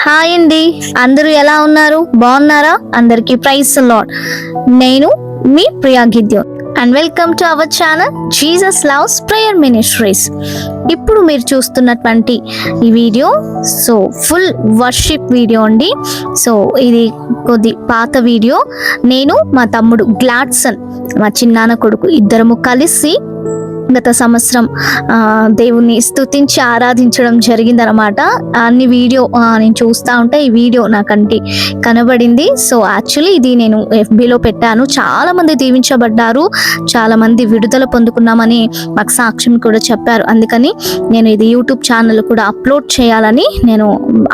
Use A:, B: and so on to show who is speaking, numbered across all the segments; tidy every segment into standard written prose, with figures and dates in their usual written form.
A: Hi అండి, అందరూ ఎలా ఉన్నారు? బాగున్నారా? అందరికీ ప్రైజ్ లార్డ్. నేను మీ Priya Gideon and welcome to our channel Jesus loves prayer ministries. ఇప్పుడు మీరు చూస్తున్నటువంటి ఈ వీడియో ఫుల్ వర్షిప్ వీడియో అండి. ఇది కొద్ది పాత వీడియో. నేను మా తమ్ముడు గ్లాడ్సన్, మా చిన్నాన్న కొడుకు, ఇద్దరము కలిసి గత సంవత్సరం దేవుణ్ణి స్తుతించి ఆరాధించడం జరిగిందనమాట. అన్ని వీడియో నేను చూస్తూ ఉంటే ఈ వీడియో నాకంటి కనబడింది. యాక్చువల్లీ ఇది నేను FBలో పెట్టాను. చాలా మంది దీవించబడ్డారు, చాలా మంది విడుదల పొందుకున్నామని మాకు సాక్ష్యం కూడా చెప్పారు. అందుకని నేను ఇది యూట్యూబ్ ఛానల్ కూడా అప్లోడ్ చేయాలని నేను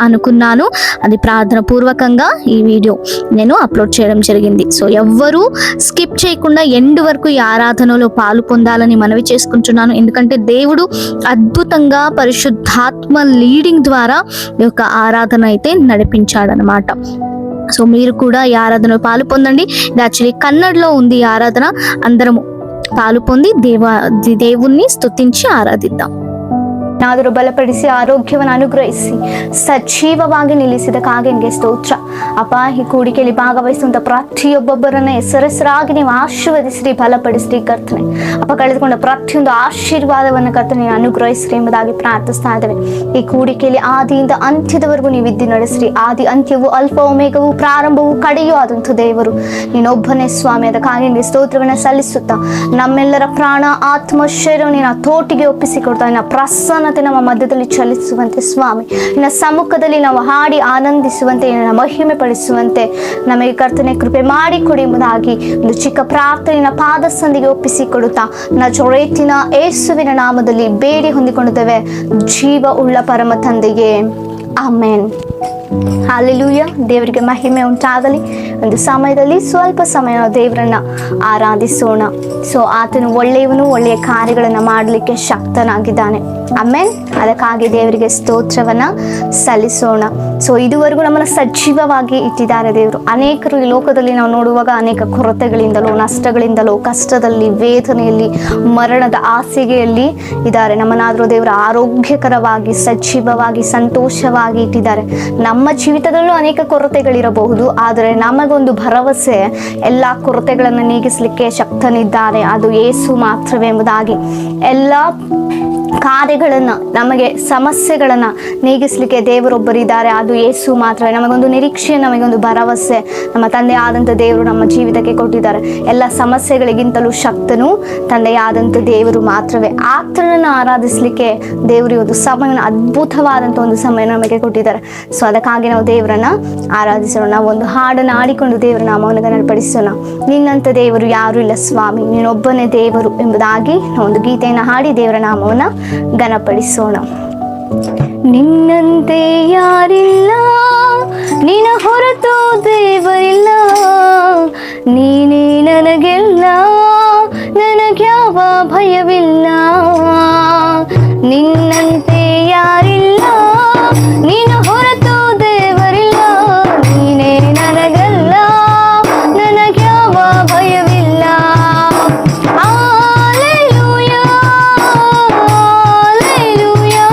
A: అనుకున్నాను. అది ప్రార్థన పూర్వకంగా ఈ వీడియో నేను అప్లోడ్ చేయడం జరిగింది. ఎవ్వరూ స్కిప్ చేయకుండా ఎండ్ వరకు ఈ ఆరాధనలో పాలు పొందాలని మనవి చేసుకుంటున్నాను. ఎందుకంటే దేవుడు అద్భుతంగా పరిశుద్ధాత్మ లీడింగ్ ద్వారా ఈ యొక్క ఆరాధన అయితే నడిపించాడనమాట. మీరు కూడా ఈ ఆరాధనలో పాలు పొందండి. ఇది యాక్చువల్లీ కన్నడలో ఉంది ఈ ఆరాధన. అందరము పాలు పొంది దేవుణ్ణి స్తుతించి ಆರಾಧಿద్దాం.
B: ನಾದರೂ ಬಲಪಡಿಸಿ ಆರೋಗ್ಯವನ್ನು ಅನುಗ್ರಹಿಸಿ ಸಜೀವವಾಗಿ ನಿಲ್ಲಿಸಿದಕ್ಕಾಗಿ ನಿಮಗೆ ಸ್ತೋತ್ರ ಅಪ್ಪ. ಈ ಕೂಡಿಕೆಯಲ್ಲಿ ಭಾಗವಹಿಸುವಂತ ಪ್ರತಿಯೊಬ್ಬೊಬ್ಬರನ್ನ ಹೆಸರಾಗಿ ನೀವು ಆಶೀರ್ವದಿಸ್ರಿ, ಬಲಪಡಿಸ್ರಿ ಕರ್ತನೆ. ಅಪ್ಪ, ಕಳೆದುಕೊಂಡ ಪ್ರತಿಯೊಂದು ಆಶೀರ್ವಾದವನ್ನು ಕರ್ತನೆ ನೀವು ಅನುಗ್ರಹಿಸ್ರಿ ಎಂಬುದಾಗಿ ಪ್ರಾರ್ಥಿಸ್ತಾ ಇದ್ದೇವೆ. ಈ ಕೂಡಿಕೆಯಲ್ಲಿ ಆದಿಯಿಂದ ಅಂತ್ಯದವರೆಗೂ ನೀವು ಇದ್ದು ನಡೆಸ್ರಿ. ಆದಿ ಅಂತ್ಯವು ಅಲ್ಪ ಒಮೇಗವು ಪ್ರಾರಂಭವು ಕಡೆಯೂ ಆದಂಥ ದೇವರು ನೀನೊಬ್ಬನೇ ಸ್ವಾಮಿ. ಅದಕ್ಕಾಗಿ ನಿಮಗೆ ಸ್ತೋತ್ರವನ್ನು ಸಲ್ಲಿಸುತ್ತಾ ನಮ್ಮೆಲ್ಲರ ಪ್ರಾಣ ಆತ್ಮ ಶರೀರವನ್ನು ನಿನ್ನ ತೋಟಿಗೆ ಒಪ್ಪಿಸಿಕೊಡ್ತಾ ನಿನ್ನ ಪ್ರಸನ್ನತೆ ನಮ್ಮ ಮಧ್ಯದಲ್ಲಿ ಚಲಿಸುವಂತೆ ಸ್ವಾಮಿ, ನಿನ್ನ ಸಮ್ಮುಖದಲ್ಲಿ ನಾವು ಹಾಡಿ ಆನಂದಿಸುವಂತೆ, ನಿನ್ನ ಮಹಿಮೆ ಪಡಿಸುವಂತೆ ನಮಗೆ ಕರ್ತನೆ ಕೃಪೆ ಮಾಡಿಕೊಡಿ ಎಂಬುದಾಗಿ ಒಂದು ಚಿಕ್ಕ ಪ್ರಾರ್ಥನೆಯ ಪಾದ ಸಂದಿಗೆ ಒಪ್ಪಿಸಿಕೊಡುತ್ತಾ ನಜರೇತಿನ ಯೇಸುವಿನ ನಾಮದಲ್ಲಿ ಬೇಡಿ ಹೊಂದಿಕೊಂಡಿದ್ದೇವೆ ಜೀವ ಉಳ್ಳ ಪರಮ ತಂದೆಯೇ, ಆಮೆನ್. ಹಾಲೆಲೂಯ. ದೇವರಿಗೆ ಮಹಿಮೆ ಉಂಟಾಗಲಿ. ಒಂದು ಸಮಯದಲ್ಲಿ ಸ್ವಲ್ಪ ಸಮಯ ದೇವರನ್ನ ಆರಾಧಿಸೋಣ. ಆತನು ಒಳ್ಳೆಯವನು, ಒಳ್ಳೆಯ ಕಾರ್ಯಗಳನ್ನು ಮಾಡಲಿಕ್ಕೆ ಶಕ್ತನಾಗಿದ್ದಾನೆ. ಆಮೆನ್. ಅದಕ್ಕಾಗಿ ದೇವರಿಗೆ ಸ್ತೋತ್ರವನ್ನ ಸಲ್ಲಿಸೋಣ. ಇದುವರೆಗೂ ನಮ್ಮನ್ನು ಸಜೀವವಾಗಿ ಇಟ್ಟಿದ್ದಾರೆ ದೇವರು. ಅನೇಕರು ಈ ಲೋಕದಲ್ಲಿ ನಾವು ನೋಡುವಾಗ ಅನೇಕ ಕೊರತೆಗಳಿಂದಲೋ, ನಷ್ಟಗಳಿಂದಲೋ, ಕಷ್ಟದಲ್ಲಿ, ವೇದನೆಯಲ್ಲಿ, ಮರಣದ ಹಾಸಿಗೆಯಲ್ಲಿ ಇದ್ದಾರೆ. ನಮ್ಮನ್ನಾದರೂ ದೇವರು ಆರೋಗ್ಯಕರವಾಗಿ, ಸಜೀವವಾಗಿ, ಸಂತೋಷವಾಗಿ ಇಟ್ಟಿದ್ದಾರೆ. ನಮ್ಮ ಜೀವಿತದಲ್ಲೂ ಅನೇಕ ಕೊರತೆಗಳಿರಬಹುದು, ಆದರೆ ನಮಗೊಂದು ಭರವಸೆ, ಎಲ್ಲ ಕೊರತೆಗಳನ್ನು ನೀಗಿಸಲಿಕ್ಕೆ ಶಕ್ತನಿದ್ದಾರೆ, ಅದು ಯೇಸು ಮಾತ್ರವೇ ಎಂಬುದಾಗಿ. ಎಲ್ಲ ಕಾರ್ಯಗಳನ್ನು, ನಮಗೆ ಸಮಸ್ಯೆಗಳನ್ನು ನೀಗಿಸಲಿಕ್ಕೆ ದೇವರೊಬ್ಬರಿದ್ದಾರೆ, ಅದು ಯೇಸು ಮಾತ್ರವೇ. ನಮಗೊಂದು ನಿರೀಕ್ಷೆ, ನಮಗೊಂದು ಭರವಸೆ ನಮ್ಮ ತಂದೆಯಾದಂಥ ದೇವರು ನಮ್ಮ ಜೀವಿತಕ್ಕೆ ಕೊಟ್ಟಿದ್ದಾರೆ. ಎಲ್ಲ ಸಮಸ್ಯೆಗಳಿಗಿಂತಲೂ ಶಕ್ತನು ತಂದೆಯಾದಂಥ ದೇವರು ಮಾತ್ರವೇ. ಆತನನ್ನು ಆರಾಧಿಸಲಿಕ್ಕೆ ದೇವರು ಒಂದು ಸಮಯ, ಅದ್ಭುತವಾದಂಥ ಒಂದು ಸಮಯ ನಮಗೆ ಕೊಟ್ಟಿದ್ದಾರೆ. ಅದಕ್ಕಾಗಿ ನಾವು ದೇವರನ್ನ ಆರಾಧಿಸೋಣ. ನಾವು ಒಂದು ಹಾಡನ್ನು ಆಡಿಕೊಂಡು ದೇವರ ನಾಮವನ್ನು ಘನಪಡಿಸೋಣ. ನಿನ್ನಂಥ ದೇವರು ಯಾರೂ ಇಲ್ಲ ಸ್ವಾಮಿ, ನೀನೊಬ್ಬನೇ ದೇವರು ಎಂಬುದಾಗಿ ನಾವು ಒಂದು ಗೀತೆಯನ್ನು ಹಾಡಿ ದೇವರ ನಾಮವನ್ನು ಘನಪಡಿಸೋಣ. ನಿನ್ನಂತೆ ಯಾರಿಲ್ಲ, ನಿನ್ನ ಹೊರತು ದೇವರಿಲ್ಲ, ನೀನೇ ನನಗೆಲ್ಲ, ನನಗ್ಯಾವ ಭಯವಿಲ್ಲ. ನಿನ್ನಂತೆ ಯಾರಿಲ್ಲ, ನಿನ್ನ ಹೊರತು ದೇವರಿಲ್ಲ, ನೀನೇ ನನಗೆಲ್ಲ, ನನಗ್ಯಾವ ಭಯವಿಲ್ಲ. Hallelujah, hallelujah,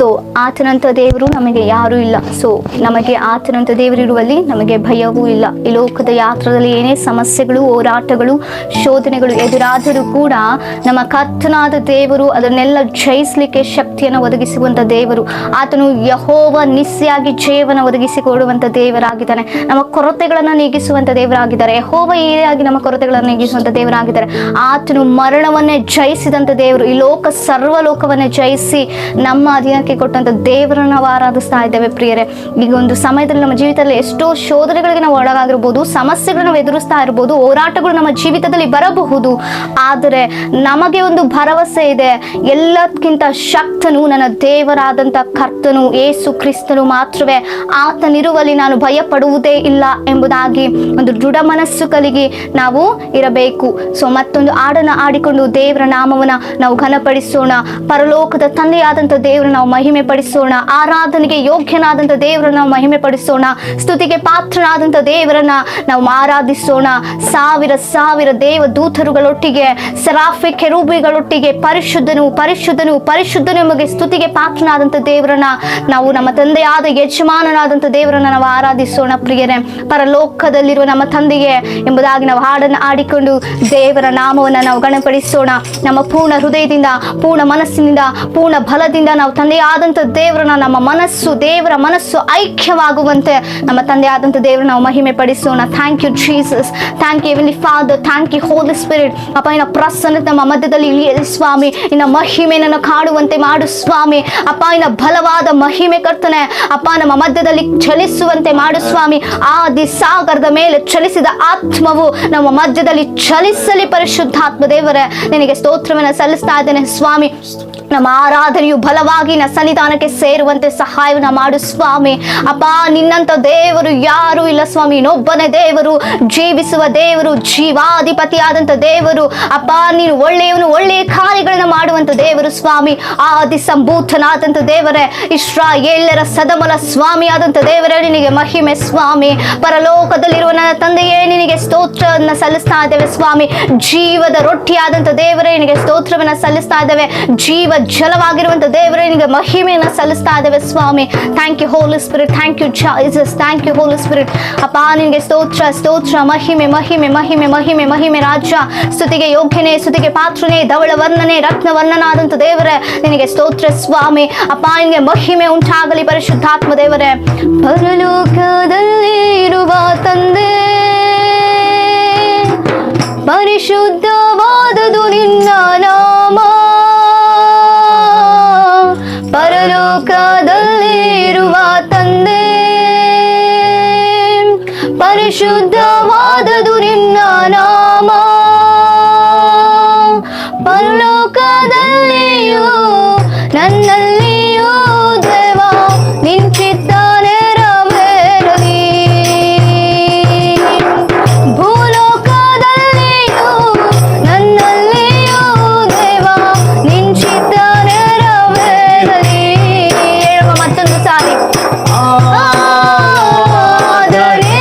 B: ಸೊ ಆತನಂತ ದೇವರು ನಮಗೆ ಯಾರೂ ಇಲ್ಲ. ಸೊ ನಮಗೆ ಆತನಂತ ದೇವರಿರುವಲ್ಲಿ ನಮಗೆ ಭಯವೂ ಇಲ್ಲ. ಈ ಲೋಕದ ಯಾತ್ರದಲ್ಲಿ ಏನೇ ಸಮಸ್ಯೆಗಳು, ಹೋರಾಟಗಳು, ಶೋಧನೆಗಳು ಎದುರಾದರೂ ಕೂಡ ನಮ್ಮ ಕರ್ತನಾದ ದೇವರು ಅದನ್ನೆಲ್ಲ ಜಯಿಸಲಿಕ್ಕೆ ಶಕ್ತಿಯನ್ನು ಒದಗಿಸುವಂತ ದೇವರು. ಆತನು ಯೆಹೋವ ನಿಸ್ಸಿಯಾಗಿ ಜಯವನ್ನು ಒದಗಿಸಿಕೊಡುವಂತ ದೇವರಾಗಿದ್ದಾನೆ. ನಮ್ಮ ಕೊರತೆಗಳನ್ನು ನೀಗಿಸುವಂತ ದೇವರಾಗಿದ್ದಾರೆ. ಯೆಹೋವ ಈರೆಯಾಗಿ ನಮ್ಮ ಕೊರತೆಗಳನ್ನು ನೀಗಿಸುವಂತ ದೇವರಾಗಿದ್ದಾರೆ. ಆತನು ಮರಣವನ್ನೇ ಜಯಿಸಿದಂತ ದೇವರು. ಈ ಲೋಕ ಸರ್ವಲೋಕವನ್ನೇ ಜಯಿಸಿ ನಮ್ಮ ಅಧೀನಕ್ಕೆ ಕೊಟ್ಟಂತ ದೇವರನ್ನು ನಾವು ಆರಾಧಿಸ್ತಾ ಇದ್ದೇವೆ ಪ್ರಿಯರೇ. ಈಗ ಒಂದು ಸಮಯದಲ್ಲಿ ನಮ್ಮ ಜೀವಿತದಲ್ಲಿ ಎಷ್ಟೋ ಶೋಧನೆಗಳಿಗೆ ನಾವು ಒಳಗಾಗಿರ್ಬೋದು, ಸಮಸ್ಯೆಗಳು ನಾವು ಎದುರಿಸ್ತಾ ಇರ್ಬೋದು, ಹೋರಾಟಗಳು ನಮ್ಮ ಜೀವಿತದಲ್ಲಿ ಬರಬಹುದು. ಆದರೆ ನಮಗೆ ಒಂದು ಭರವಸೆ ಇದೆ, ಎಲ್ಲಕ್ಕಿಂತ ಶಕ್ತನು ನನ್ನ ದೇವರಾದಂಥ ಕರ್ತನು ಯೇಸು ಕ್ರಿಸ್ತನು ಮಾತ್ರವೇ. ಆತನಿರುವಲ್ಲಿ ನಾನು ಭಯ ಪಡುವುದೇ ಇಲ್ಲ ಎಂಬುದಾಗಿ ಒಂದು ದೃಢ ಮನಸ್ಸು ಕಲಿಗೆ ನಾವು ಇರಬೇಕು. ಸೊ ಮತ್ತೊಂದು ಹಾಡನ್ನು ಆಡಿಕೊಂಡು ದೇವರ ನಾಮವನ್ನ ನಾವು ಘನಪಡಿಸೋಣ. ಪರಲೋಕದ ತಂದೆಯಾದಂಥ ದೇವರ ನಾವು ಮಹಿಮೆ ಪಡಿಸೋಣ. ಆರಾಧನೆಗೆ ಯೋಗ್ಯನಾದಂಥ ದೇವರನ್ನ ನಾವು ಮಹಿಮೆ ಪಡಿಸೋಣ. ಸ್ತುತಿಗೆ ಪಾತ್ರನಾದಂಥ ದೇವರನ್ನ ನಾವು ಆರಾಧಿಸೋಣ. ಸಾವಿರ ಸಾವಿರ ದೇವ ದೂತರುಗಳೊಟ್ಟಿಗೆ, ಸರಾಫೆ ಕೆರೂಬಿಗಳೊಟ್ಟಿಗೆ ಪರಿಶುದ್ಧನು ಪರಿಶುದ್ಧನು ಪರಿಶುದ್ಧನು ಎಂಬ ಸ್ತುತಿಗೆ ಪಾತ್ರನಾದಂಥ ದೇವರನ್ನ ನಾವು, ನಮ್ಮ ತಂದೆಯಾದ ಯಜಮಾನನಾದಂಥ ದೇವರನ್ನ ನಾವು ಆರಾಧಿಸೋಣ ಪ್ರಿಯರೇ. ಪರಲೋಕದಲ್ಲಿರುವ ನಮ್ಮ ತಂದೆಗೆ ಎಂಬುದಾಗಿ ನಾವು ಹಾಡನ್ನು ಆಡಿಕೊಂಡು ದೇವರ ನಾಮವನ್ನು ನಾವು ಗಣಪಡಿಸೋಣ. ನಮ್ಮ ಪೂರ್ಣ ಹೃದಯದಿಂದ, ಪೂರ್ಣ ಮನಸ್ಸಿನಿಂದ, ಪೂರ್ಣ ಬಲದಿಂದ ನಾವು ತಂದೆಯಾದಂಥ ದೇವರನ್ನ, ನಮ್ಮ ಮನಸ್ಸು ದೇವರ ಮನಸ್ಸು ಐಕ್ಯವಾಗುವಂತೆ ನಮ್ಮ ತಂದೆಯಾದಂಥ ದೇವರ ನಾವು ಮಹಿಮೆ ಪಡಿಸೋಣ. Thank you Jesus, thank you heavenly Father, thank you Holy Spirit. ಅಪ್ಪ ಇನ್ನ ಪ್ರಸನ್ನತೆ ನಮ್ಮ ಮಧ್ಯದಲ್ಲಿ ಇಳಿಯಲಿ ಸ್ವಾಮಿ. ಇನ್ನ ಮಹಿಮೆಯನ್ನು ಕಾಡುವಂತೆ ಮಾಡು ಸ್ವಾಮಿ. ಅಪ್ಪ ಇನ್ನ ಬಲವಾದ ಮಹಿಮೆ ಕರ್ತನೆ ಅಪ್ಪ ನಮ್ಮ ಮಧ್ಯದಲ್ಲಿ ಚಲಿಸುವಂತೆ ಮಾಡು ಸ್ವಾಮಿ. ಆದಿ ಸಾಗರದ ಮೇಲೆ ಚಲಿಸಿದ ಆತ್ಮವು ನಮ್ಮ ಮಧ್ಯದಲ್ಲಿ ಚಲಿಸಲಿ ಪರಿಶುದ್ಧಾತ್ಮ ದೇವರೇ. ನಿನಗೆ ಸ್ತೋತ್ರವನ್ನು ಸಲ್ಲಿಸ್ತಾ ಇದ್ದೇನೆ ಸ್ವಾಮಿ. ನಮ್ಮ ಆರಾಧನೆಯು ಬಲವಾಗಿ ಸನ್ನಿಧಾನಕ್ಕೆ ಸೇರುವಂತೆ ಸಹಾಯವನ್ನ ಮಾಡು ಸ್ವಾಮಿ. ಅಪ್ಪ ನಿನ್ನಂತ ದೇವರು ಯಾರು ಇಲ್ಲ ಸ್ವಾಮಿ. ಇನ್ನೊಬ್ಬನೇ ದೇವರು, ಜೀವಿಸುವ ದೇವರು, ಜೀವಾಧಿಪತಿಯಾದಂಥ ದೇವರು. ಅಪ್ಪ ನೀನು ಒಳ್ಳೆಯವನು, ಒಳ್ಳೆಯ ಕಾರ್ಯಗಳನ್ನ ಮಾಡುವಂತ ದೇವರು ಸ್ವಾಮಿ. ಆದಿ ಸಂಭೂತನಾದಂಥ ದೇವರೇ, ಇಸ್ರಾಯೇಲ್ಯರ ಸದಮಲ ಸ್ವಾಮಿ ಆದಂಥ ದೇವರೇ, ನಿನಗೆ ಮಹಿಮೆ ಸ್ವಾಮಿ. ಪರಲೋಕದಲ್ಲಿರುವ ನನ್ನ ತಂದೆಯೇ, ನಿನಗೆ ಸ್ತೋತ್ರವನ್ನ ಸಲ್ಲಿಸ್ತಾ ಇದ್ದೇವೆ ಸ್ವಾಮಿ. ಜೀವದ ರೊಟ್ಟಿಯಾದಂಥ ದೇವರೇ, ನಿನಗೆ ಸ್ತೋತ್ರವನ್ನ ಸಲ್ಲಿಸ್ತಾ ಇದ್ದೇವೆ. ಜೀವ ಜಲವಾಗಿರುವಂತ ದೇವರೇ, ನಿನಗೆ ಮಹಿಮೆಯನ್ನ ಸಲ್ಲಿಸ್ತಾ ಇದ್ದೇವೆ ಸ್ವಾಮಿ. Thank you Holy Spirit, thank you Jesus, thank you Holy Spirit. ಅಪ್ಪ ನಿನಗೆ ಸ್ತೋತ್ರ ಸ್ತೋತ್ರ, ಮಹಿಮೆ ಮಹಿಮೆ ಮಹಿಮೆ ಮಹಿಮೆ ಮಹಿಮೆ ರಾಜ. ಸ್ತುತಿಗೆ ಯೋಗ್ಯನೇ, ಸ್ತುತಿಗೆ ಪಾತ್ರನೇ, ಧವಳ ವರ್ಣನೆ, ರತ್ನ ವರ್ಣನಾದಂಥ ದೇವರೇ, ನಿನಗೆ ಸ್ತೋತ್ರ ಸ್ವಾಮಿ. ಅಪ್ಪ ನಿನಗೆ ಮಹಿಮೆ ಉಂಟಾಗಲಿ ಪರಿಶುದ್ಧಾತ್ಮ ದೇವರೇ. ಪರಲೋಕದಲ್ಲಿ ಇರುವ ತಂದೆ, ಪರಿಶುದ್ಧವಾದದು ನಿನ್ನ ನಾಮ. ಪರಲೋಕದಲ್ಲಿರುವ ತಂದೆ, ಪರಿಶುದ್ಧವಾದದು ನಿನ್ನ ನಾಮ. ಪರಲೋಕದಲ್ಲಿಯೂ ನನ್ನಲ್ಲಿಯೂ ದೇವ ನಿನ್ ಚಿತ್ತ ನೆರವೇರಲಿ. ಭೂಲೋಕದಲ್ಲಿಯೂ ನನ್ನಲ್ಲಿಯೂ ದೇವ ನಿನ್ ಚಿತ್ತ ನೆರವೇರಲಿ. ಹೇಳುವ ಮತ್ತೊಂದು ಸಾರಿ. ಆದರೆ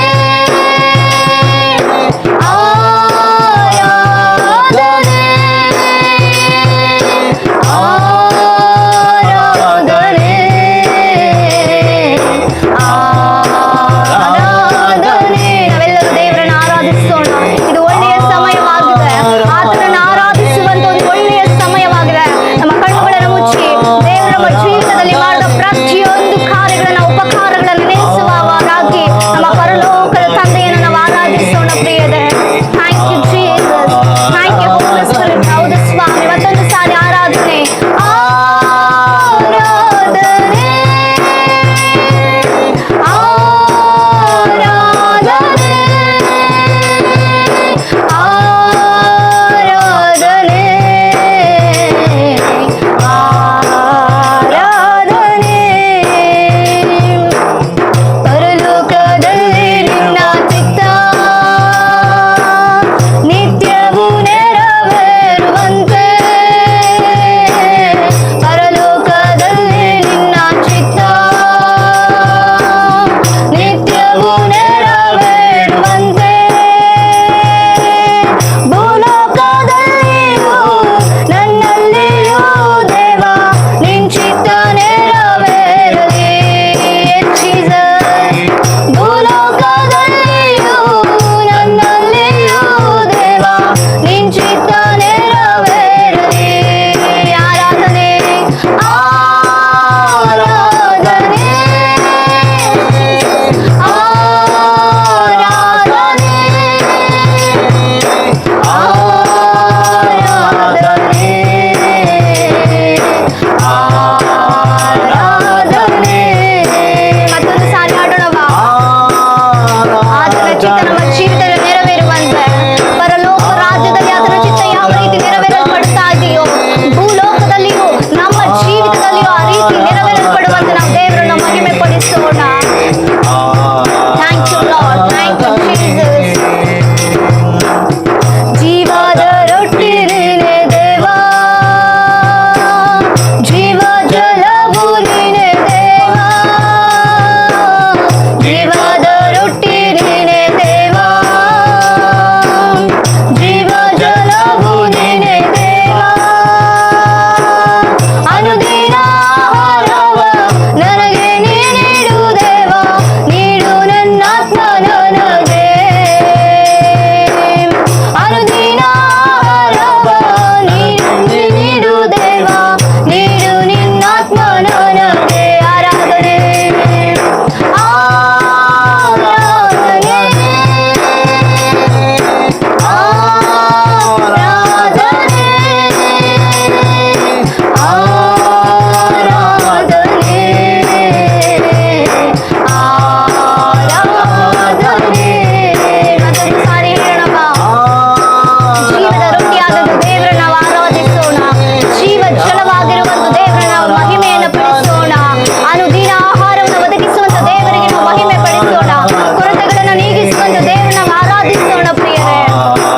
B: ಆರಾಧಿಸೋಣ ಪ್ರಿಯರೇ.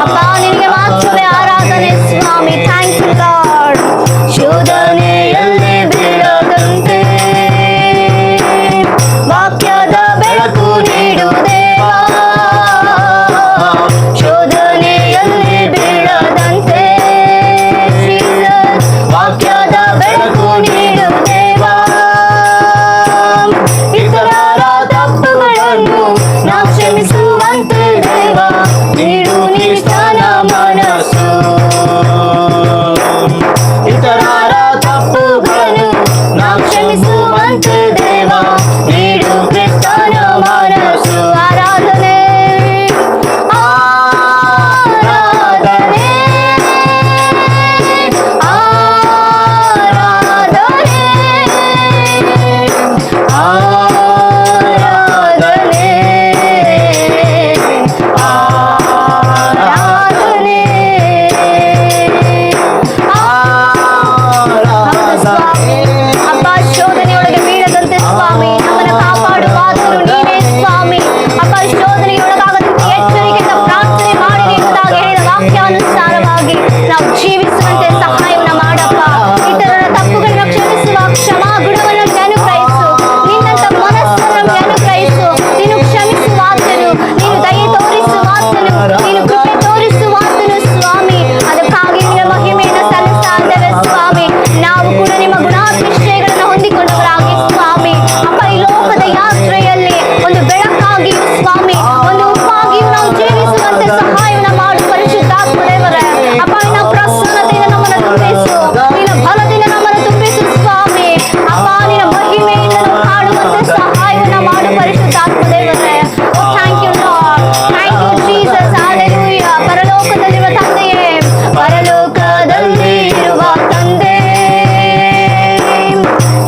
B: ಅಪ್ಪ ನಿನಗೆ ಮಾತ್ರವೇ ಆರಾಧನೆ ಸ್ವಾಮಿ. Thank you Lord. ಶೋಧನೆಯಲ್ಲಿ ಬೀಳದಂತೆ ವಾಕ್ಯದ ಬೆಳಕು ನೀಡು ದೇವಾ. ಶೋಧನೆಯಲ್ಲಿ ಬೀಳದಂತೆ ವಾಕ್ಯದ ಬೆಳಕು ನೀಡು ದೇವಾ. ಇತರರ ತಪ್ಪುಗಳನ್ನು ನಾ ಕ್ಷಮಿಸುವಂತೆ ದೇವಾ ನೀಡು ನೀ ಸ್ಥಾನ ಮನಸ್ಸು. ಇತರರ ತಪ್ಪುಗಳನ್ನು ನಾ ಕ್ಷಮಿಸುವಂತೆ ದೇವಾ ನೀಡು ಕ್ರಿಸ್ತನ ಮನಸ್ಸು. ಆರಾಧನೆ ಆರಾಧನೆ ಆರಾಧನೆ ಆರಾಧನೆ ಆರಾಧನೆ. ಹೌದು ಸ್ವಾಮಿ. ಅಪ್ಪ ಶೋಧನೆಯೊಳಗೆ ಬೀಳದಂತೆ ಸ್ವಾಮಿ ನಮ್ಮನ್ನು ಕಾಪಾಡುವಾದರೂ ನೀವೇ ಸ್ವಾಮಿ. ಅಪ್ಪ ಶೋಧನೆಯೊಳಗಾಗದಂತೆ ಎಚ್ಚರಿಕೆಯಿಂದ ಪ್ರಾರ್ಥನೆ ಮಾಡಿರಿ ಎಂಬುದಾಗಿ ಹೇಳಿದ ವಾಕ್ಯಾನುಸಾರವಾಗಿ ನಾವು ಜೀವಿಸುವಂತೆ ಸಹಾಯವನ್ನು ಮಾಡಪ್ಪ. ಇತರರ ತಪ್ಪುಗಳನ್ನು ಕ್ಷಮಿಸುವ ಕ್ಷಮಾ ಗುಣವನ್ನು ನಮಗೆ ಅನುಗ್ರಹಿಸು. ನಿನ್ನಂತ ಮನಸ್ಸನ್ನು ನಮಗೆ ಅನುಗ್ರಹಿಸು. ನೀನು ಕ್ಷಮಿಸುವಾತನು, ನೀನು ದಯೆ ತೋರಿಸುವಾತನು, ನೀನು ಕೃಪೆ ತೋರಿಸುವಾತನು ಸ್ವಾಮಿ. ಅದಕ್ಕಾಗಿ ನಿನ್ನ ಮಹಿಮೆಯನ್ನು ಸಲ್ಲಿಸ್ತಾ ಇದ್ದೇವೆ ಸ್ವಾಮಿ. ನಾವು ಕೂಡ ನಿಮ್ಮ ಗುಣಾತಿಶಯಗಳನ್ನು ಹೊಂದಿಕೊಂಡವರಾಗಿ ಸ್ವಾಮಿ. ಅಪ್ಪ ಈ ಲೋಕದ ಯಾತ್ರೆಯಲ್ಲಿ ಒಂದು ಬೆಳಕಾಗಿಯೂ ಸ್ವಾಮಿ, ಒಂದು ಉಪ್ಪಾಗಿಯೂ ನಾವು ಜೀವಿಸುವಂತೆ ಸಹಾಯವನ್ನು ಮಾಡು ಪರಿಶುದ್ಧಾತ್ಮ ದೇವರೇ. ಅಪ್ಪ ನಿನ್ನ ಪ್ರಸನ್ನತೆಯಿಂದ ನಮ್ಮನ್ನು ತುಂಬಿಸು, ನಿನ್ನ ಬಲದಿಂದ ನಮ್ಮನ್ನು ತುಂಬಿಸು ಸ್ವಾಮಿ. ಅಪ್ಪ ನಿನ್ನ ಮಹಿಮೆಯಿಂದ ನಾವು ಕಾಣುವಂತೆ ಸಹಾಯವನ್ನು ಮಾಡು ಪರಿಶುದ್ಧಾತ್ಮ ದೇವರೇ. Thank you Lord. Thank you Jesus. Hallelujah. ಪರಲೋಕದಲ್ಲಿರುವ ತಂದೆಯೇ, ಪರಲೋಕದಲ್ಲಿ ಇರುವ ತಂದೆ,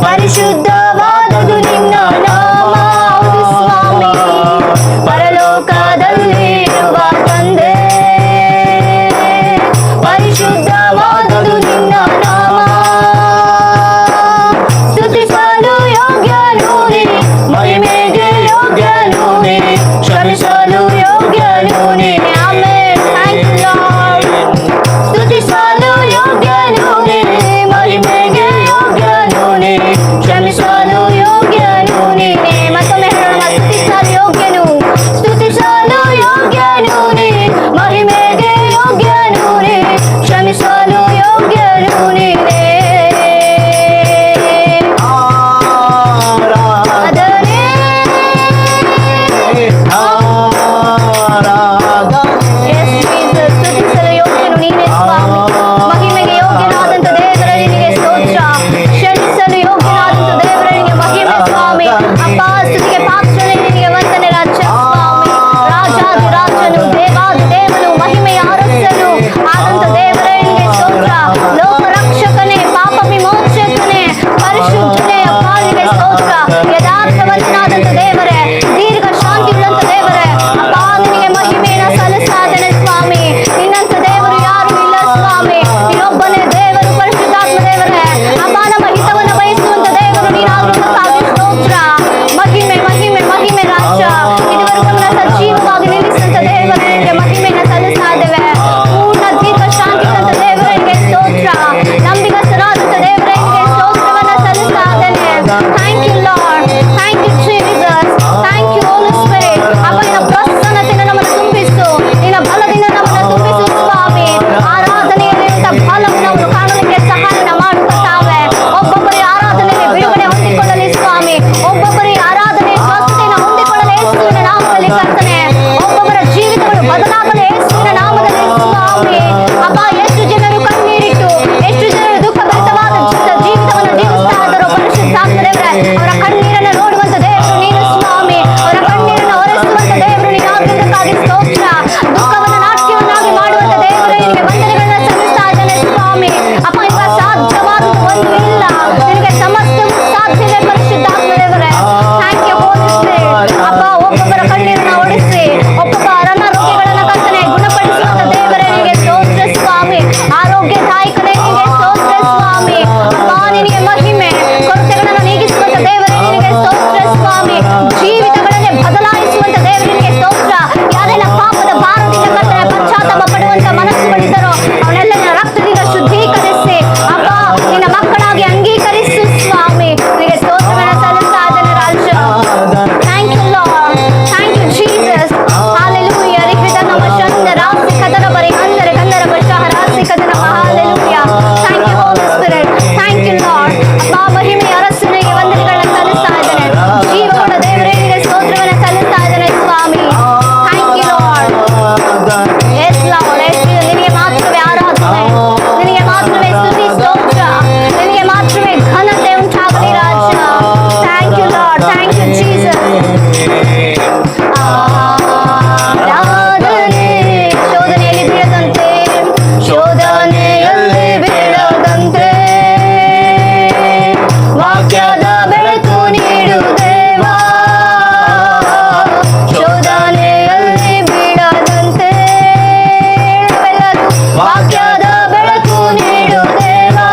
B: ಪರಿಶುದ್ಧವಾದದು ನಿನ್ನ ನಾಮ. ಹೌದು ಸ್ವಾಮಿ. ಪರಲೋಕದಲ್ಲಿ ಇರುವ ತಂದೆ, ಪರಿಶುದ್ಧವಾದದು ನಿನ್ನ ನಾಮ. ಸ್ತುತಿಸಲು ಯೋಗ್ಯನು ನೀ, ಮಹಿಮೆಗೆ ಯೋಗ್ಯನು ನೀ, ಶ್ರಮಿಸಲು ಯೋಗ್ಯನು ನೀ. ಆಮೆನ್. Thank you Lord. ಸ್ತುತಿಸಲು ಯೋಗ್ಯನು ನೀ, ಮಹಿಮೆಗೆ ಯೋಗ್ಯನು ನೀ, ಕ್ಷಮಿಸಲು ಯೋಗ್ಯನು ನೀನೇ. ಮತ್ತೊಮ್ಮೆ ಹೇಳೋಣ. ಸ್ತುತಿಸಲು ಯೋಗ್ಯನು, ಸ್ತುತಿಸಲು ಯೋಗ್ಯನು ನೀ, ಮಹಿಮೆಗೆ ಯೋಗ್ಯನು ನೀ, ಕ್ಷಮಿಸಲು ಯೋಗ್ಯನು ನೀನೇ. ಆರಾಧನೆ Yes, Jesus. ಸ್ತುತಿಸಲು ಯೋಗ್ಯನು ನೀನೇ ಸ್ವಾಮಿ. ಮಹಿಮೆಗೆ ಯೋಗ್ಯನಾದಂತ ದೇವರೇ ನಿನಗೆ ಸ್ತೋತ್ರ. ಕ್ಷಮಿಸಲು ಯೋಗ್ಯನಾದಂತ ದೇವರೇ ನಿನಗೆ ಮಹಿಮೆ ಸ್ವಾಮಿ. ಅಪ್ಪ ಸ್ತುತಿಗೆ ಪಾತ್ರನೇ ನಿನಗೆ ವಂದನೆ ರಾಜ ಸ್ವಾಮಿ. ರಾಜಾದಿ ರಾಜನು, ದೇವಾದಿ ದೇವನು, ಮಹಿಮೆಯ ಅರಸನು ಆದಂತ ದೇವರೇ ನಿನಗೆ ಸ್ತೋತ್ರ. ಲೋಕ ರಕ್ಷಕನೇ, ಪಾಪ ವಿಮೋಚಕನೇ, ಪರಿಶುದ್ಧನೇ ಅಪ್ಪ ನಿನಗೆ ಸ್ತೋತ್ರ. ಯಥಾರ್ಥವಂತನಾದಂತ ದೇವರೇ, ದೀರ್ಘ ಶಾಂತಿ ಉಳ್ಳಂತ ದೇವರೇ, ಅಪ್ಪ ನಿನಗೆ ಮಹಿಮೆಯನ್ನು ಸಲ್ಲಿಸ್ತಾ ಇದ್ದೇನೆ ಸ್ವಾಮಿ. ನಿನ್ನಂತ ದೇವರು ಯಾರು ಇಲ್ಲ ಸ್ವಾಮಿ. ನೀನೊಬ್ಬನೇ ದೇವರು ಪರಿಶುದ್ಧಾತ್ಮ ದೇವರೇ. ಅಪ್ಪ ನಮ್ಮ ಹಿತವನ್ನು ಬಯಸುವಂತ ದೇವರು ನೀನಾಗಿರುವುದಕ್ಕಾಗಿ ಸ್ತೋತ್ರ. ಮಹಿಮೆ ಮಹಿಮೆ ಮಹಿಮೆ ರಾಜ. ಇದುವರೆಗೂ ನಮ್ಮನ್ನ ಸಜೀವವಾಗಿ ನಿಲ್ಲಿಸಿದಂತ ದೇವರೇ ನಿನಗೆ ಮಹಿಮೆಯನ್ನು ಸಲ್ಲಿಸ್ತಾ ಇದ್ದೇವೆ. ಪೂರ್ಣ ದೀರ್ಘ ಶಾಂತಿ ಇದ್ದಂತ ದೇವರೇ ನಿನಗೆ ಸ್ತೋತ್ರ. ನಂಬಿಗಸ್ತರಾದಂತ ದೇವರೇ ನಿನಗೆ ಸ್ತೋತ್ರವನ್ನು ಸಲ್ಲಿಸ್ತಾ ಇದ್ದೇನೆ. Thank you Lord. Thank you Jesus. Thank you Holy Spirit. ಅಪ್ಪ ನಿನ್ನ ಪ್ರಸನ್ನತೆಯಿಂದ ನಮ್ಮನ್ನು ತುಂಬಿಸು, ನಿನ್ನ ಬಲದಿಂದ ನಮ್ಮನ್ನು ತುಂಬಿಸು ಸ್ವಾಮಿ. ಆರಾಧನೆಯಲ್ಲಿರುವಂತ ಬಲವನ್ನು ನಾವು ಕಾಣಲಿಕ್ಕೆ ಸಹಾಯನ ಮಾಡು ಕರ್ತಾವೆ. ಒಬ್ಬೊಬ್ಬರಿ ಆರಾಧನೆಗೆ ಬಿಡುಗಡೆ ಹೊಂದಿಕೊಳ್ಳಲಿ ಸ್ವಾಮಿ. ಒಬ್ಬೊಬ್ಬರಿ ಆರಾಧನೆ ಸ್ವಸ್ಥತೆಯನ್ನು ಹೊಂದಿಕೊಳ್ಳಲು ಯೇಸುವಿನ ನಾಮದಲ್ಲಿ ಕರ್ತನೆ. ಒಬ್ಬೊಬ್ಬರ ಜೀವಿತಗಳು ಬದಲಾಗಲು ಯೇಸುವಿನ ನಾಮದಲ್ಲಿ ಸ್ವಾಮಿ. ಅಪ್ಪ ಎಷ್ಟು ಜನರು ಕಣ್ಣೀರಿಟ್ಟು, ಎಷ್ಟು ಜನರು ದುಃಖಭರಿತವಾದ ಜೀವಿತವನ್ನು ಜೀವಿಸ್ತಾ ಇದ್ದಾರೋ ಪರಿಶುದ್ಧಾತ್ಮ ದೇವರೇ, ಅವರ ಕಣ್ಣೀರನ್ನು ನೋಡುವಂತ ದೇವರು ನೀನು ಸ್ವಾಮಿ. ಅವರ ಕಣ್ಣೀರನ್ನು ಒರೆಸುವಂತ ದೇವರು ನೀನಾಗಿದ್ದಕ್ಕಾಗಿ ಸ್ತೋತ್ರ. ದುಃಖವನ್ನು ನಾಟ್ಯವನ್ನಾಗಿ ಮಾಡುವಂತ ದೇವರೇ ನಿನಗೆ ವಂದನೆಗಳನ್ನ ಸಲ್ಲಿಸ್ತಾ ಇದ್ದೇನೆ ಸ್ವಾಮಿ. ಅಪ್ಪ ನಿಮಗೆ ಸಾಧ್ಯವಾದದ್ದು ಒಂದು ಇಲ್ಲ. ನಿನಗೆ ಸಮಸ್ತವೂ ಸಾಧ್ಯತೆ ಪರಿಶುದ್ಧಾತ್ಮ ದೇವರೇ. Thank you Holy Spirit. ಅಪ್ಪ ಒಬ್ಬೊಬ್ಬರ ಕಣ್ಣೀರನ್ನು ಒಡಿಸಿ, ಒಬ್ಬೊಬ್ಬ ಅನಾರೋಗ್ಯಗಳನ್ನು ಕರ್ತನೆ ಗುಣಪಡಿಸುವಂತ ದೇವರೇ ನಿನಗೆ ಸ್ತೋತ್ರ ಸ್ವಾಮಿ. ಆರೋಗ್ಯದಾಯಕನೇ ನಿನಗೆ ಸ್ತೋತ್ರ ಸ್ವಾಮಿ. ಅಪ್ಪ ನಿನಗೆ ಮಹಿಮೆ. ಕೊರತೆಗಳನ್ನು ನೀಗಿಸುವಂತ ದೇವರೇ ನಿನಗೆ ಸ್ತೋತ್ರ ಸ್ವಾಮಿ. ಜೀವಿತಗಳನ್ನೇ ಬದಲಾಯಿಸುವಂತ ದೇವರಿಗೆ ಸ್ತೋತ್ರ. ಯಾರೆಲ್ಲ ಪಾಪದ Thank you, Jesus. Hallelujah. Rikita namashanda rasi kadara bari handare gandara bashah rasi kadara. Hallelujah. Thank you, Holy Spirit. Thank you, Lord. ಅಪ್ಪ ಮಹಿಮೆ ಅರಸನಿಗೆ ವಂದನೆಗಳನ್ನ ಸಲ್ಲಿಸ್ತಾ ಇದ್ದೇನೆ. ಜೀವಗಳ ದೇವರಿಗೆ ಸ್ತೋತ್ರವನ್ನ ಸಲ್ಲಿಸ್ತಾ ಇದ್ದೇನೆ ಸ್ವಾಮಿ. Thank you, Lord. Yes, Lord. Yes, ನಿನಗೆ ಮಾತ್ರವೇ ಆರಾಧನೆ, ನಿನಗೆ ಮಾತ್ರವೇ ಸ್ತುತಿ ಸ್ತೋತ್ರ, ನಿನಗೆ ಮಾತ್ರವೇ ಘನತೆ ಉಂಟಾಗಲಿ ರಾಜ. Thank you, Lord. Thank you, Jesus. ಆರಾಧನೆ ಶೋಧನೆಯಲ್ಲಿ ಬೀಳದಂತೆ, ಶೋಧನೆಯಲ್ಲಿ ಬೀಳದಂತೆ ವಾಕ್ಯದ ಬೆಳಕು ನೀಡು ದೇವಾ. ಶೋಧನೆಯಲ್ಲಿ ಬೀಳದಂತೆ ವಾಕ್ಯದ ಬೆಳಕು ನೀಡು ದೇವಾ.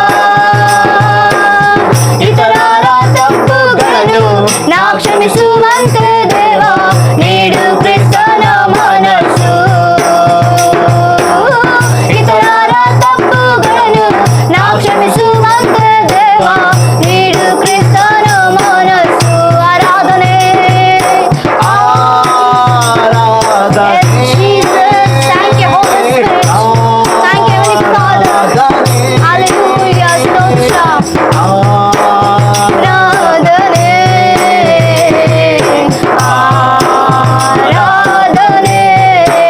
B: ಇತರರ ತಪ್ಪುಗಳನ್ನು ನಾ ಕ್ಷಮಿಸುವಂತೆ ದೇವಾ ನೀಡು ಕ್ರಿಸ್ತನ ಮನಸ್ಸು. ಇತರರ ತಪ್ಪುಗಳನ್ನು ನಾ ಕ್ಷಮಿಸುವಂತೆ ದೇವಾ ನೀಡು ಕ್ರಿಸ್ತನ ಮನಸ್ಸು. ಆರಾಧನೆ Yes, Jesus. Thank you, Holy Spirit. Thank you, Heavenly Father. Hallelujah. ಸ್ತೋತ್ರ. ಆರಾಧನೆ ಆರಾಧನೆ.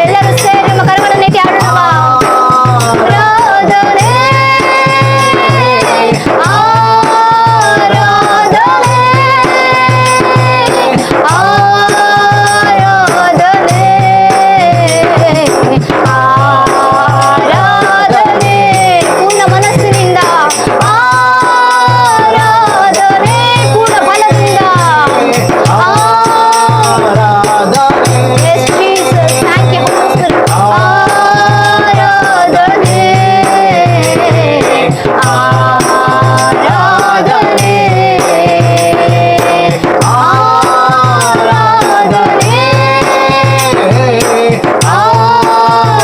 B: ಎಲ್ಲರೂ ಸೇರಿ ನಮ್ಮ ಕರಗಳನ್ನು ಎತ್ತಿ ಹಾಡೋಣ. ಆರಾಧನೆ ಆರಾಧನೆ ಆರಾಧನೆ ಆರಾಧನೆ. ಪೂರ್ಣ ಮನಸ್ಸಿನಿಂದ ಆರಾಧನೆ, ಪೂರ್ಣ ಬಲದಿಂದ Yes, Jesus. Thank you, Holy Spirit. ಆರಾಧನೆ ಆರಾಧನೆ ಆರಾಧನೆ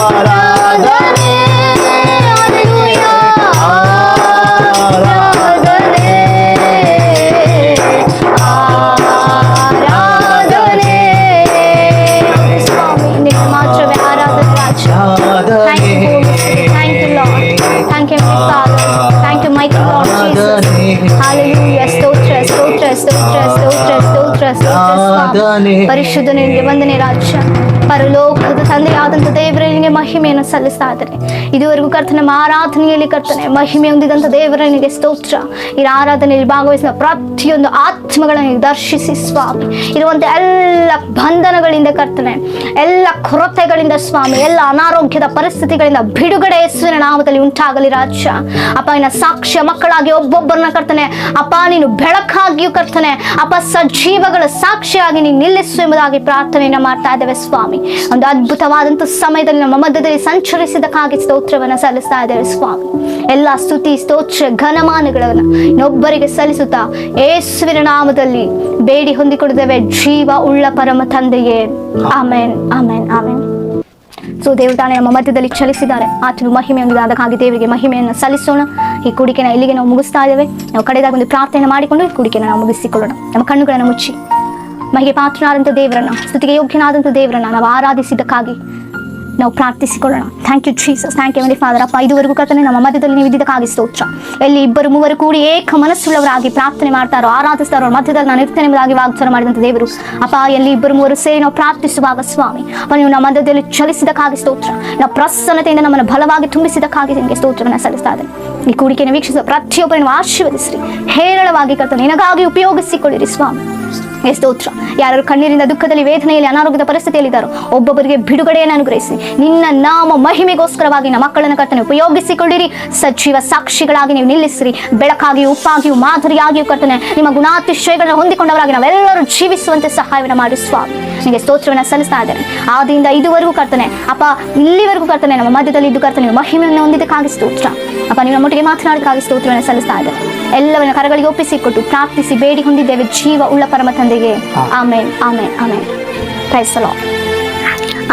B: ಆರಾಧನೆ. Hallelujah. ಆರಾಧನೆ ಆರಾಧನೆ. ಸ್ವಾಮಿ ನಿನಗೆ ಮಾತ್ರವೇ ಆರಾಧನೆ ರಾಜ. Thank you, Holy Spirit. Thank you, Lord. Thank you, my Father. Thank you, mighty Lord Jesus. Hallelujah. ಸ್ತೋತ್ರ ಸ್ತೋತ್ರ ಸ್ತೋತ್ರ ಸ್ತೋತ್ರ ಸ್ತೋತ್ರ ಸ್ತೋತ್ರ ಸ್ವಾಮಿ. ಪರಿಶುದ್ಧ ನಿನಗೆ ವಂದನೆ ರಾಜ. ಪರಲೋಕದ ತಂದೆಯಾದಂಥ ದೇವರೇ ನಿನಗೆ ಮಹಿಮೆಯನ್ನು ಸಲ್ಲಿಸ್ತಾ ಇದ್ದಾರೆ. ಇದುವರೆಗೂ ಕರ್ತನೆ ನಮ್ಮ ಆರಾಧನೆಯಲ್ಲಿ ಕರ್ತನೆ ಮಹಿಮೆ ಹೊಂದಿದಂಥ ದೇವರನಿಗೆ ಸ್ತೋತ್ರ. ಈ ಆರಾಧನೆಯಲ್ಲಿ ಭಾಗವಹಿಸಿದ ಪ್ರತಿಯೊಂದು ಆತ್ಮಗಳನ್ನು ದರ್ಶಿಸಿ ಸ್ವಾಮಿ. ಇರುವಂಥ ಎಲ್ಲ ಬಂಧನಗಳಿಂದ ಕರ್ತನೆ, ಎಲ್ಲ ಕೊರತೆಗಳಿಂದ ಸ್ವಾಮಿ, ಎಲ್ಲ ಅನಾರೋಗ್ಯದ ಪರಿಸ್ಥಿತಿಗಳಿಂದ ಬಿಡುಗಡೆ ಯೇಸುವಿನ ನಾಮದಲ್ಲಿ ಉಂಟಾಗಲಿ ರಾಜ. ಅಪ್ಪ ನಿನ್ನ ಸಾಕ್ಷ್ಯ ಮಕ್ಕಳಾಗಿ ಒಬ್ಬೊಬ್ಬರನ್ನ ಕರ್ತನೆ ಅಪ್ಪ ನೀನು ಬೆಳಕಾಗಿಯೂ ಕರ್ತನೆ ಅಪ್ಪ ಸಜೀವಗಳ ಸಾಕ್ಷಿಯಾಗಿ ನೀನು ನಿಲ್ಲಿಸು ಎಂಬುದಾಗಿ ಪ್ರಾರ್ಥನೆಯನ್ನು ಮಾಡ್ತಾ ಇದ್ದೇವೆ ಸ್ವಾಮಿ. ಒಂದು ಅದ್ಭುತವಾದಂಥ ಸಮಯದಲ್ಲಿ ನಮ್ಮ ಮಧ್ಯದಲ್ಲಿ ಸಂಚರಿಸಿದಕ್ಕಾಗಿ ಸ್ತೋತ್ರವನ್ನು ಸಲ್ಲಿಸ್ತಾ ಇದ್ದೇವೆ ಸ್ವಾಮಿ. ಎಲ್ಲ ಸ್ತುತಿ ಸ್ತೋತ್ರ ಘನಮಾನಗಳನ್ನು ಇನ್ನೊಬ್ಬರಿಗೆ ಸಲ್ಲಿಸುತ್ತಾ ಯೇಸುವಿನ ನಾಮದಲ್ಲಿ ಬೇಡಿ ಹೊಂದಿಕೊಂಡಿದ್ದೇವೆ ಜೀವ ಉಳ್ಳ ಪರಮ ತಂದೆಯೇ. Amen amen amen. ಸೊ ದೇವರು ತಾನೇ ನಮ್ಮ ಮಧ್ಯದಲ್ಲಿ ಚಲಿಸಿದ್ದಾರೆ. ಆತನು ಮಹಿಮೆ ಹೊಂದಿದಾದಕ್ಕಾಗಿ ದೇವರಿಗೆ ಮಹಿಮೆಯನ್ನು ಸಲ್ಲಿಸೋಣ. ಈ ಕೂಡಿಕೆನ ಇಲ್ಲಿಗೆ ನಾವು ಮುಗಿಸ್ತಾ ಇದ್ದೇವೆ. ನಾವು ಕಡೆದಾಗ ಒಂದು ಪ್ರಾರ್ಥನೆ ಮಾಡಿಕೊಂಡು ಈ ಕೂಡಿಕೆನ ನಾವು ಮುಗಿಸಿಕೊಳ್ಳೋಣ. ನಮ್ಮ ಕಣ್ಣುಗಳನ್ನು ಮುಚ್ಚಿ ಮಹಿಗೆ ಪಾತ್ರನಾದಂಥ ದೇವರನ್ನ, ಸ್ತುತಿಗೆ ಯೋಗ್ಯನಾದಂಥ ದೇವರನ್ನ ನಾವು ಆರಾಧಿಸಿದ್ದಕ್ಕಾಗಿ ನಾವು ಪ್ರಾರ್ಥಿಸಿಕೊಳ್ಳೋಣ. Thank you Jesus. Thank you heavenly Father. ಅಪ್ಪ ಇದುವರೆಗೂ ಕರ್ತನೆ ನಮ್ಮ ಮಧ್ಯದಲ್ಲಿ ನೀವು ಇದ್ದಿದ್ದಕ್ಕಾಗಿ ಸ್ತೋತ್ರ. ಎಲ್ಲಿ ಇಬ್ಬರು ಮೂವರು ಕೂಡಿ ಏಕ ಮನಸ್ಸುಳ್ಳವರಾಗಿ ಪ್ರಾರ್ಥನೆ ಮಾಡ್ತಾರೋ ಆರಾಧಿಸ್ತಾರೋ ಅವ್ರ ಮಧ್ಯದಲ್ಲಿ ನಾನು ಇರ್ತೇನೆ ಎಂಬುದಾಗಿ ವಾಗ್ದಾನ ಮಾಡಿದಂಥ ದೇವರು ಅಪ್ಪ, ಎಲ್ಲಿ ಇಬ್ಬರು ಮೂವರು ಸೇರಿ ನಾವು ಪ್ರಾರ್ಥಿಸುವಾಗ ಸ್ವಾಮಿ ಅಪ್ಪ ನೀವು ನಮ್ಮ ಮಧ್ಯದಲ್ಲಿ ಚಲಿಸಿದಕ್ಕಾಗಿ ಸ್ತೋತ್ರ. ನಾವು ಪ್ರಸನ್ನತೆಯಿಂದ ನಮ್ಮನ್ನು ಬಲವಾಗಿ ತುಂಬಿಸಿದಕ್ಕಾಗಿ ನಿಮಗೆ ಸ್ತೋತ್ರವನ್ನು ಸಲ್ಲಿಸ್ತಾ ಇದ್ದೇನೆ. ಈ ಕೂಡಿಕೆಯನ್ನು ವೀಕ್ಷಿಸುವ ಪ್ರತಿಯೊಬ್ಬರನ್ನು ಆಶೀರ್ವದಿಸ್ರಿ, ಹೇರಳವಾಗಿ ಕರ್ತನೆ ನಿನಗಾಗಿ ಉಪಯೋಗಿಸಿಕೊಳ್ಳಿರಿ ಸ್ವಾಮಿ. ಸ್ತೋತ್ರ. ಯಾರು ಕಣ್ಣೀರಿಂದ ದುಃಖದಲ್ಲಿ ವೇದನೆಯಲ್ಲಿ ಅನಾರೋಗ್ಯದ ಪರಿಸ್ಥಿತಿಯಲ್ಲಿ ಇದ್ದಾರೋ ಒಬ್ಬೊಬ್ಬರಿಗೆ ಬಿಡುಗಡೆಯನ್ನು ಅನುಗ್ರಹಿಸಿ ನಿನ್ನ ನಾಮ ಮಹಿಮೆಗೋಸ್ಕರವಾಗಿ ನಮ್ಮ ಮಕ್ಕಳನ್ನು ಕರ್ತನೆ ಉಪಯೋಗಿಸಿಕೊಳ್ಳಿರಿ. ಸಜೀವ ಸಾಕ್ಷಿಗಳಾಗಿ ನೀವು ನಿಲ್ಲಿಸಿರಿ. ಬೆಳಕಾಗಿಯೂ ಉಪ್ಪಾಗಿಯೂ ಮಾದರಿಯಾಗಿಯೂ ಕರ್ತನೆ ನಿಮ್ಮ ಗುಣಾತಿಶಯಗಳನ್ನು ಹೊಂದಿಕೊಂಡವರಾಗಿ ನಾವೆಲ್ಲರೂ ಜೀವಿಸುವಂತೆ ಸಹಾಯವನ್ನು ಮಾಡಿ ಸ್ವಾಮಿ. ನಿಮಗೆ ಸ್ತೋತ್ರವನ್ನು ಸಲ್ಲಿಸ್ತಾ ಇದ್ದೇನೆ. ಆದಿಯಿಂದ ಇದುವರೆಗೂ ಕರ್ತನೆ ಅಪ್ಪ, ಇಲ್ಲಿವರೆಗೂ ಕರ್ತನೆ ನಮ್ಮ ಮಧ್ಯದಲ್ಲಿ ಇದ್ದು ಕರ್ತನೆ ಮಹಿಮೆಯನ್ನು ಹೊಂದಿದ್ದಕ್ಕಾಗಿ ಸ್ತೋತ್ರ. ಅಪ್ಪ ನೀವು ನಮ್ಮೊಟ್ಟಿಗೆ ಮಾತನಾಡೋದಕ್ಕಾಗಿ ಸ್ತೋತ್ರವನ್ನು ಸಲ್ಲಿಸ್ತಾ ಇದ್ದೇನೆ. ಎಲ್ಲವನ್ನ ಕರಗಳಿಗೆ ಒಪ್ಪಿಸಿಕೊಟ್ಟು ಪ್ರಾರ್ಥಿಸಿ ಬೇಡಿ ಹೊಂದಿದ್ದೇವೆ ಜೀವ ಉಳ್ಳ ಪರಮ ತಂದೆಗೆ. Amen amen amen. Praise the Lord.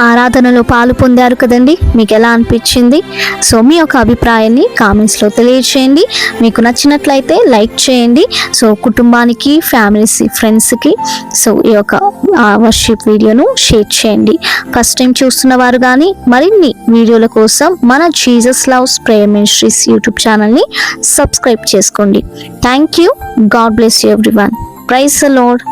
A: ఆరాధనలో పాలు పొందారు కదండి, మీకు ఎలా అనిపించింది? సో మీ యొక్క అభిప్రాయాన్ని కామెంట్స్లో తెలియచేయండి. మీకు నచ్చినట్లయితే లైక్ చేయండి. సో కుటుంబానికి, ఫ్యామిలీస్, ఫ్రెండ్స్కి సో ఈ యొక్క వర్షిప్ వీడియోను షేర్ చేయండి. ఫస్ట్ టైం చూస్తున్న వారు కానీ మరిన్ని వీడియోల కోసం మన Jesus loves prayer Ministries YouTube ఛానల్ని సబ్స్క్రైబ్ చేసుకోండి. Thank you. God bless you everyone. Praise the lord.